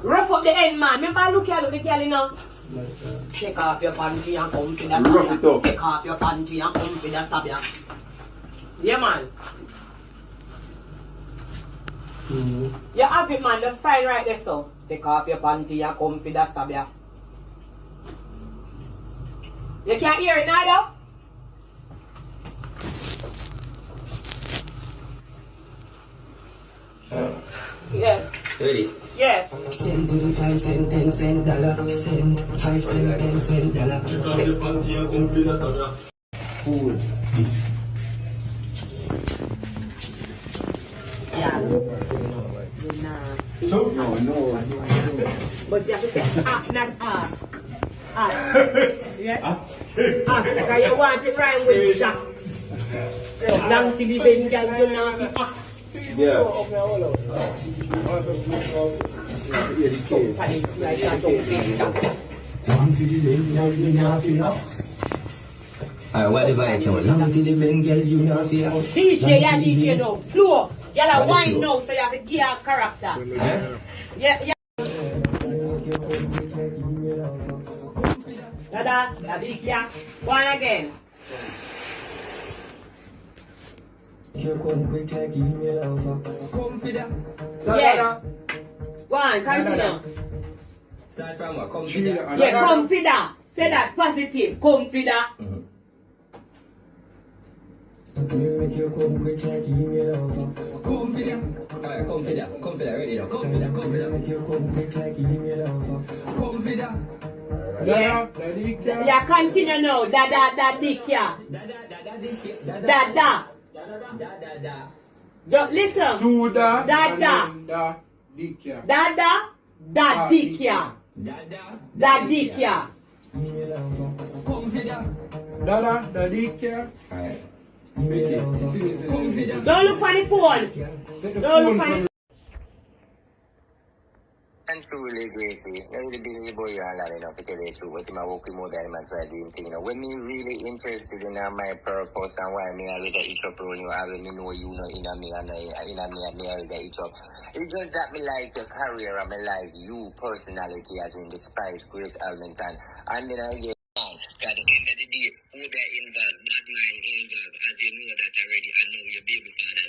Rough up the end, man. Remember, look at the girl, you know. Take off your panty and come to the stab. Take off your panty and come to the stab. Yeah, man. You have it, man. Just fine right there, so. Take off your panty and come to the stab. You can't hear it now, though? Yeah. Ready? Yeah. Send 25 cent, 10 cent, dollar. Send 5 cent, 10 cent, dollar. Take off your panty and come feed us now. Cool. Yeah. No. But you have to say, not ask. Ask. Yeah? Ask. Because you want to rhyme with Jack. Long till the Bengal, you know, ask. Yeah. What device you want? Long till the Bengal, you know, feel. DJ, yeah, DJ now. Flow. You have to wine now, so you have to give a character. Yeah. Dada, yeah. One again. You come quick like email and fax. Yeah. One, continue. Start from what? Confident. Yeah, confident. Say that positive. Confident. Make you come quick like email and fax. Confident. Alright, confident, ready now. Confident. Make you come quick like email and fax. Confident. Yeah. Yeah, continue now. Da, dick, yeah. Da. Just listen. Do da. Da. Da. Dick, yeah. Da, dick, yeah. Da, dick, yeah. Email and fax. Confident. Da, dick, yeah. Alright. Confident. Don't look on the phone. Don't look on the And truly, Gracie, now the busy boy you are not enough to tell you the truth, but I work with more than man, so I do him thing. When me really interested in my purpose and why me always a itch up on you, I already know you know in me and me always a itch up. It's just that me like your career and me like you personality as in the Spice, Grace Almenton. And then I get at the end of the day, who they involved, bad mind involved, as you know that already, I know your baby father